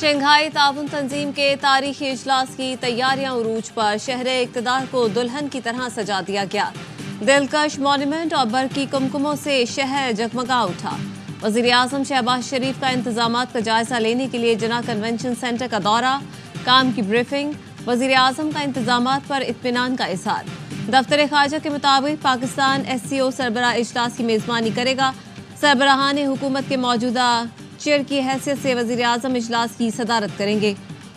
Shanghai ताउन तंजीम के तारीखी इजलास की तैयारियां उरूज पर। शहरे इक़्तिदार को दुल्हन की तरह सजा दिया गया। दिलकश मॉन्यूमेंट और बरकी कुमकुमों से शहर जगमगा उठा। वज़ीर आज़म शहबाज शरीफ का इंतजामात का जायजा लेने के लिए जिना कन्वेंशन सेंटर का दौरा, काम की ब्रीफिंग। वज़ीर आज़म का इंतजामात पर इत्मीनान का इज़हार। दफ्तर ख़ारजा के मुताबिक पाकिस्तान SCO सरबराह इजलास की मेज़बानी करेगा। सरबराहान हुकूमत के मौजूदा चेयर की हैसियत से वज़ीर आज़म इजलास की सदारत करेंगे।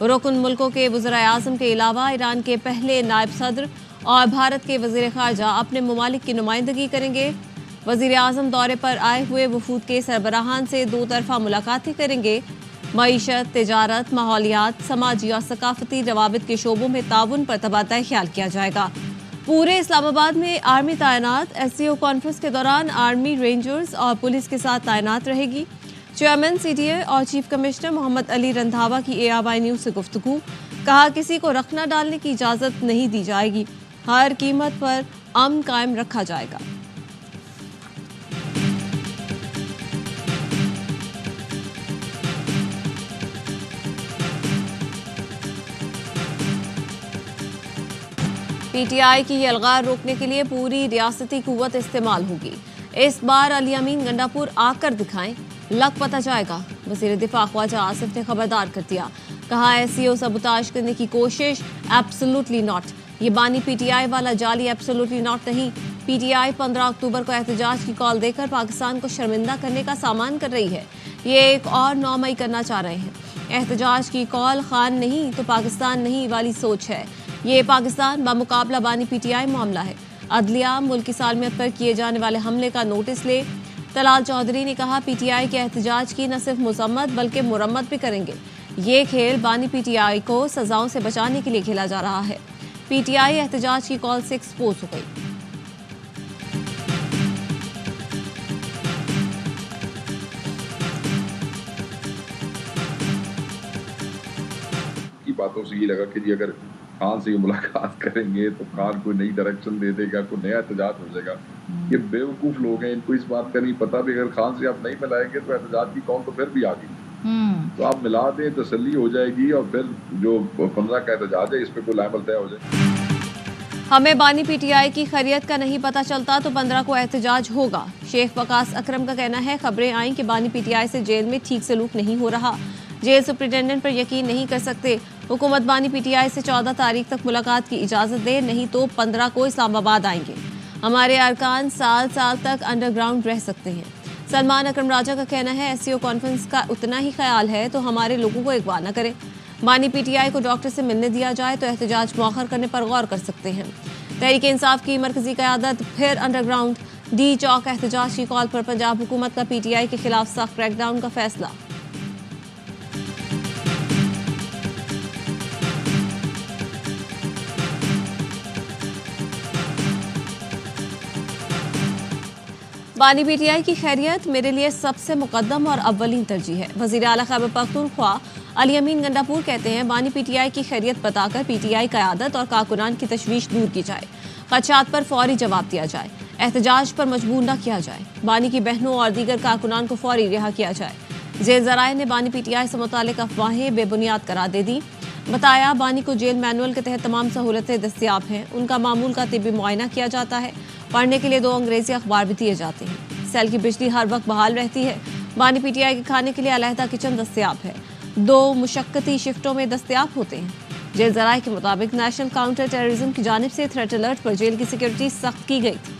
रुकन मुल्कों के वज़ीर आज़म के अलावा ईरान के पहले नायब सदर और भारत के वज़ीर ख़ारजा अपने ममालिक की नुमाइंदगी करेंगे। वज़ीर आज़म दौरे पर आए हुए वफूद के सरबराहान से दो तरफा मुलाकातें करेंगे। मईशत, तिजारत, माहौलियात, समाजी और सकाफती रवाबित के शोबों में ताउन पर तबादला ख्याल किया जाएगा। पूरे इस्लामाबाद में आर्मी तैनात। SCO कॉन्फ्रेंस के दौरान आर्मी, रेंजर्स और पुलिस के साथ तैनात रहेगी। चेयरमैन CTA और चीफ कमिश्नर मोहम्मद अली रंधावा की ARY न्यूज़ से गुफ्तगू। कहा, किसी को रखना डालने की इजाज़त नहीं दी जाएगी। हर कीमत पर अमन कायम रखा जाएगा। PTI की अलगार रोकने के लिए पूरी रियासती कुव्वत इस्तेमाल होगी। इस बार अली अमीन गंडापुर आकर दिखाएं, लग पता जाएगा। वज़ीर दिफा ख्वाजा आसिफ ने खबरदार कर दिया। कहा, SCO सबुताज करने की कोशिश, एब्सोल्युटली नॉट। ये बानी PTI वाला जाली एब्सोल्युटली नॉट नहीं। PTI 15 अक्टूबर को एहतजाज की कॉल देकर पाकिस्तान को शर्मिंदा करने का सामान कर रही है। ये एक और 9 मई करना चाह रहे हैं। एहतजाज की कॉल खान नहीं तो पाकिस्तान नहीं वाली सोच है। ये पाकिस्तान बामुकाबला बानी PTI मामला है। अदलिया मुल्क की सालमियत पर किए जाने वाले हमले का नोटिस ले। तलाल चौधरी ने कहा, PTI के एहतजाज की न सिर्फ मजम्मत बल्कि मुरम्मत भी करेंगे। ये खेल बानी PTI को सजाओं से बचाने के लिए खेला जा रहा है। PTI एहतजाज की कॉल से एक्सपोज हो गई। बातों से ये लगा कि जी अगर खान से ये मुलाकात करेंगे तो खान कोई नई डायरेक्शन दे देगा, कोई नया एहतजाज हो जाएगा। ये बेवकूफ लोग हैं, इनको इस बात का नहीं पता भी अगर खान से आप नहीं मिलाएंगे तो एहतजाज की कौन तो फिर भी आ गई। तो आप मिला दें, तसल्ली हो जाएगी और फिर जो 15 का एहतजाज है इस पर कोई अमल तय हो जाए। हमें बानी PTI की खैरियत का नहीं पता चलता तो 15 को एहतजाज होगा। शेख वकास अकरम का कहना है, खबरें आई कि बानी PTI से जेल में ठीक सलूक नहीं हो रहा। जेल सुप्रिटेंडेंट पर यकीन नहीं कर सकते। हुकूमत बानी PTI से 14 तारीख तक मुलाकात की इजाज़त दे, नहीं तो 15 को इस्लामाबाद आएंगे। हमारे अरकान साल साल तक अंडरग्राउंड रह सकते हैं। सलमान अकरम राजा का कहना है, SCO कॉन्फ्रेंस का उतना ही ख्याल है तो हमारे लोगों को अगवा न करें। बानी PTI को डॉक्टर से मिलने दिया जाए तो एहतजाज मौखर करने पर गौर कर सकते हैं। तहरीक इंसाफ की मरकजी क़यादत फिर अंडरग्राउंड। D चौक एहतजाज की कॉल पर पंजाब हुकूमत का PTI के खिलाफ सख्त क्रैकडाउन का फैसला। बानी PTI की खैरियत मेरे लिए सबसे मुकद्दम और अव्वलीन तरजीह है। वज़ीर आला खैबर पख्तूनख्वा अली अमीन गंडापुर कहते हैं, बानी PTI की खैरियत बताकर PTI क़यादत और कारकुनान की तशवीश दूर की जाए। खदशात पर फौरी जवाब दिया जाए। एहतजाज पर मजबूर न किया जाए। बानी की बहनों और दीगर कारकुनान को फौरी रिहा किया जाए। जेल ज़राए ने बानी PTI से मुतालिक अफवाहें बेबुनियाद करार दे दी। बताया, बानी को जेल मैनुअल के तहत तमाम सहूलतें दस्तियाब हैं। उनका मामूल का तिब्बी मुआयना किया जाता है। पढ़ने के लिए 2 अंग्रेजी अखबार भी दिए जाते हैं। सेल की बिजली हर वक्त बहाल रहती है। बानी PTI के खाने के लिए अलहदा किचन दस्तियाब है। 2 मुशक्कती शिफ्टों में दस्तियाब होते हैं। जेल ज़राए के मुताबिक नेशनल काउंटर टेररिज्म की जानिब से थ्रेट अलर्ट पर जेल की सिक्योरिटी सख्त की गई थी।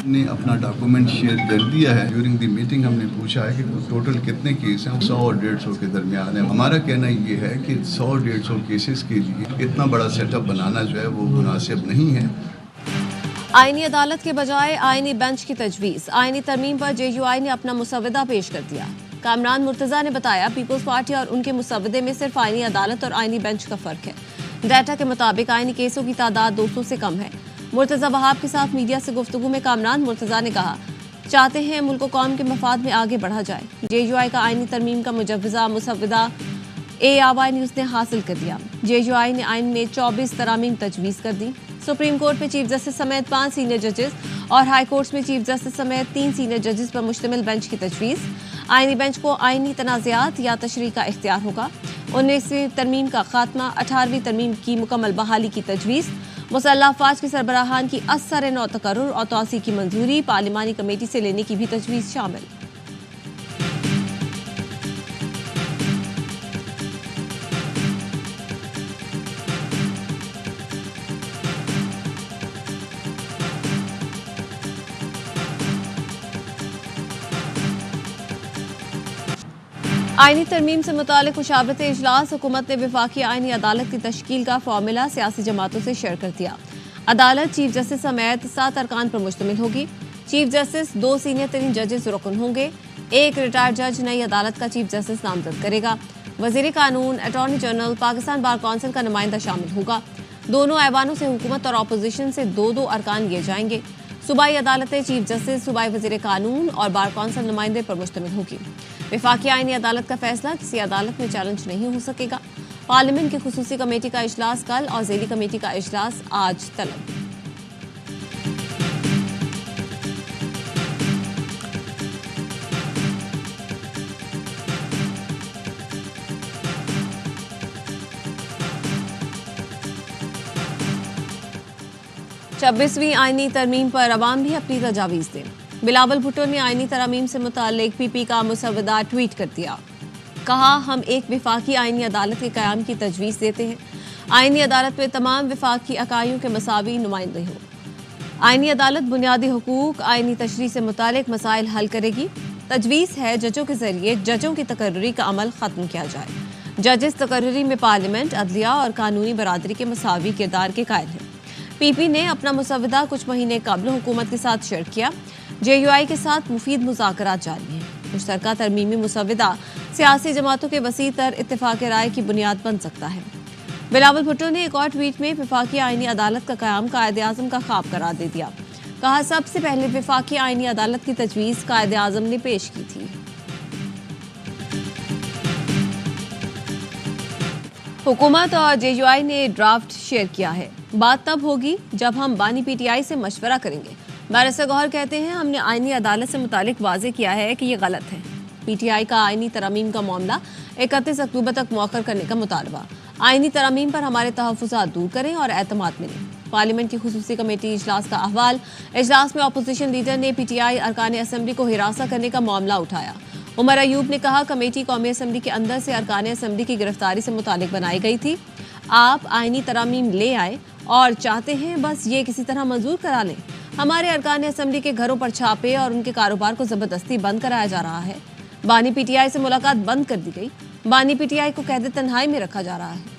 ने अपना डॉक्यूमेंट शेयर कर दिया है। ड्यूरिंग द मीटिंग हमने पूछा है कि टोटल कितने केस हैं। 100 और 150 के दरमियान है। हमारा कहना ये है कि 100-150 केसेस के लिए इतना बड़ा सेटअप बनाना जो है वो मुनासिब नहीं है। आईनी अदालत के बजाय आईनी बेंच की तजवीज़। आईनी तरमीम पर JUI ने अपना मुसव्वदा पेश कर दिया। कामरान मुर्तज़ा ने बताया, पीपल्स पार्टी और उनके मुसव्वदे में सिर्फ आईनी अदालत और आईनी बेंच का फ़र्क है। डाटा के मुताबिक आईनी केसों की तादाद 200 से कम है। मुर्तज़ा वहाब के साथ मीडिया से गुफ्तगू में कामरान मुर्तज़ा ने कहा, चाहते हैं मुल्क कौम के मफाद में आगे बढ़ा जाए। JUI का आईनी तरमीम का मुजव्वज़ा मुसव्वदा ARY न्यूज ने हासिल कर दिया। JUI ने आइन में 24 तरामीम तजवीज़ कर दी। सुप्रीम कोर्ट में चीफ जस्टिस समेत 5 सीनियर जजेस और हाई कोर्ट में चीफ जस्टिस समेत 3 सीनियर जजेस पर मुश्तमिल बेंच की तजवीज़। आइनी बेंच को आइनी तनाज़ात या तशरीह का इख्तियार होगा। 19वीं तरमीम का खात्मा, 18वीं तरमीम की मुकम्मल बहाली की तजवीज़, मुसल्लह अफवाज की सरबराहान की असर नौ तकर्रुर और तौसी की मंजूरी पार्लिमानी कमेटी से लेने की भी तजवीज़ शामिल। आइनी तरमीम से मुतालिक मुशावरत इजलास हुकूमत ने वफाकी आइनी अदालत की तश्कील का फार्मूला सियासी जमातों से शेयर कर दिया। अदालत चीफ जस्टिस समेत 7 अरकान पर मुश्तमिल होगी। चीफ जस्टिस 2 सीनियर तरीन जजेस रुकन होंगे। एक रिटायर्ड जज नई अदालत का चीफ जस्टिस नामजद करेगा। वजीर कानून, attorney general, Pakistan bar council का नुमाइंदा शामिल होगा। दोनों ऐवानों से हुकूमत और अपोजिशन से 2-2 अरकान लिए जाएंगे। सूबाई अदालतें चीफ जस्टिस, सूबाई वजीर कानून और बार कौंसिल नुमाइंदे पर मुश्तमिल होगी। वफाकी आइनी अदालत का फैसला किसी अदालत में चैलेंज नहीं हो सकेगा। पार्लियामेंट की खुसूसी कमेटी का इजलास कल और ज़ेली कमेटी का इजलास आज तलब। छब्बीसवीं आइनी तरमीम पर अवाम भी अपनी तजावीज़ दें। बिलावल भुट्टो ने आइनी तरमीम से मुतालिक PP का मुसवदा ट्वीट कर दिया। कहा, हम एक वफाकी आइनी अदालत के क़याम की तजवीज़ देते हैं। आइनी अदालत में तमाम वफाकी अकाइयों के मसावी नुमाइंदे हों। आइनी अदालत बुनियादी हुकूक, आइनी तशरीह से मुतालिक मसाइल हल करेगी। तजवीज़ है जजों के जरिए जजों की तकर्रुरी का अमल ख़त्म किया जाए। जजेस तकर्रुरी में पार्लियामेंट, अदलिया और कानूनी बरादरी के मसावी किरदार के कायल हैं। PP ने अपना मुसवदा कुछ महीने कबल हुकूमत के साथ शेयर किया। JUI के साथ मुफीद मुज़ाकरात जारी हैं। मुश्तरका तरमीमी मुसवदा सियासी जमातों के वसी तर इत्तेफाक राय की बुनियाद बन सकता है। बिलावल भुट्टो ने एक और ट्वीट में वफाकी आइनी अदालत का क़याम कायदे आज़म का ख्वाब करार दे दिया। कहा, सबसे पहले वफाकी आइनी अदालत की तजवीज़ कायदे आज़म ने पेश की थी। हुकूमत और JUI ने ड्राफ्ट शेयर किया है। बात तब होगी जब हम बानी PTI से मशवरा करेंगे। बैरिस्टर गौहर कहते हैं, हमने आइनी अदालत से मुतालिक वाज़े किया है कि ये गलत है। PTI का आइनी तरमीम का मामला 31 अक्टूबर तक मौखर करने का मुतालबा। आइनी तरमीम पर हमारे तहफ़्फ़ुज़ात दूर करें और एतमाद मिले। पार्लियामेंट की खुसूसी कमेटी इजलास का अहवाल। इजलास में अपोजिशन लीडर ने PTI अरकान असम्बली को हिरासत करने का मामला उठाया। उमर अयूब ने कहा, कमेटी कौमी असम्बली के अंदर से अरकान असम्बली की गिरफ्तारी से मुतालिक बनाई गई थी। आप आइनी तरमीम ले आए और चाहते हैं बस ये किसी तरह मंजूर करा लें। हमारे अरकान असम्बली के घरों पर छापे और उनके कारोबार को ज़बरदस्ती बंद कराया जा रहा है। बानी PTI से मुलाकात बंद कर दी गई। बानी PTI को कैद तन्हाई में रखा जा रहा है।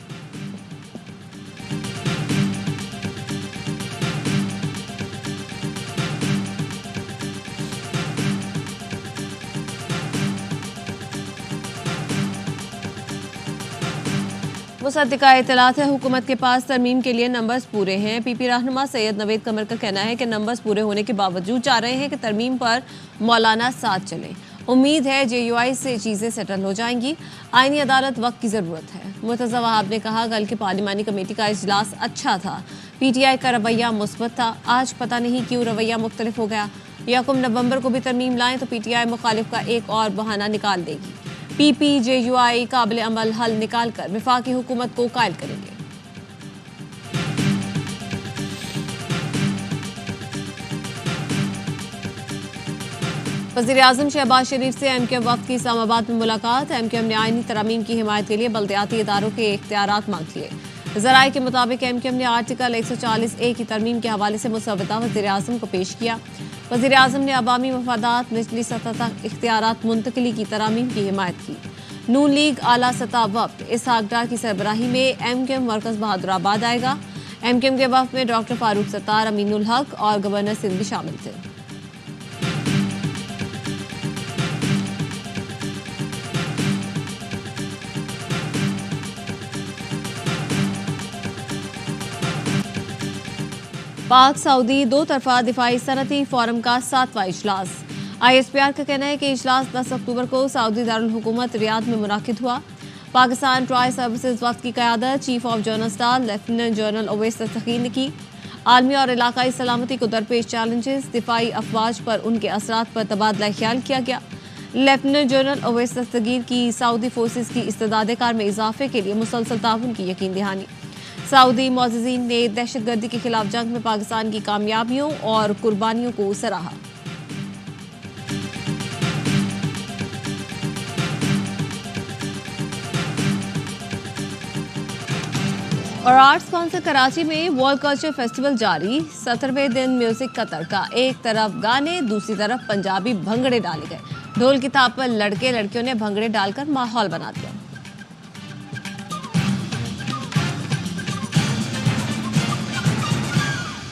मुसद्दिका इत्तलात है, हुकूमत के पास तरमीम के लिए नंबर्स पूरे हैं। PP रहनुमा सैयद नवेद कमर का कहना है कि नंबर्स पूरे होने के बावजूद चाह रहे हैं कि तरमीम पर मौलाना साथ चले। उम्मीद है JUI से चीज़ें सेटल हो जाएंगी। आइनी अदालत वक्त की ज़रूरत है। मुर्तज़ा वहाब ने कहा, कल की पार्लिमानी कमेटी का इजलास अच्छा था। PTI का रवैया मुस्बत था। आज पता नहीं क्यों रवैया मुख्तलिफ हो गया। 1 नवंबर को भी तरमीम लाएं तो PTI मुखालिफ का एक और बहाना निकाल देगी। PP JUI काबिल अमल हल निकाल कर वफाकी हुकूमत को कायल करेंगे। वज़ीर आज़म शहबाज शरीफ से MKM वफ़द की इस्लामाबाद में मुलाकात। MKM ने आइनी तरमीम की हिमायत के लिए बल्दियाती इदारों के इख्तियारात मांग लिए। ज़राए के मुताबिक MKM ने आर्टिकल 140A की तरमीम के हवाले से मुसवदा वज़ीर आज़म को पेश किया। वज़ीर आज़म ने अवामी मफादात, निचली सतह तक इख्तियारात मुंतकिली की तरमीम की हिमायत की। नून लीग आला सतह वफ़द इसहाक डार की सरबराही में MKM मरकज़ बहादुराबाद आएगा। MKM के वफ़द में डॉक्टर फारूक सत्तार, अमीनुल हक और गवर्नर सिंध भी शामिल थे। पाक सऊदी दो तरफा दिफाई सनती फोरम का 7वां इजलास। ISPR का कहना है कि इजलास 10 अक्टूबर को सऊदी दारुल हुकूमत रियाद में मुनाकिद हुआ। पाकिस्तान ट्राई सर्विसेज वक्त की क़यादत chief of general staff lieutenant general Awais Dastgir ने की। आलमी और इलाकाई सलामती को दरपेश चैलेंजेस, दिफाई अफवाज पर उनके असरात पर तबादला ख्याल किया गया। लेफ्टिनेंट जनरल अवैस दस्तगीर की सऊदी फोर्सेस की इस्तेदाद कार में इजाफे के लिए मुसलसल ताउन की यकीन दहानी। सऊदी मुअज़्ज़िज़ीन ने दहशतगर्दी के खिलाफ जंग में पाकिस्तान की कामयाबियों और कुर्बानियों को सराहा। और आर्ट्स काउंसिल कराची में वर्ल्ड कल्चर फेस्टिवल जारी। 17वें दिन म्यूजिक का तड़का, एक तरफ गाने दूसरी तरफ पंजाबी भंगड़े डाले गए। ढोल की थाप पर लड़के लड़कियों ने भंगड़े डालकर माहौल बना दिया।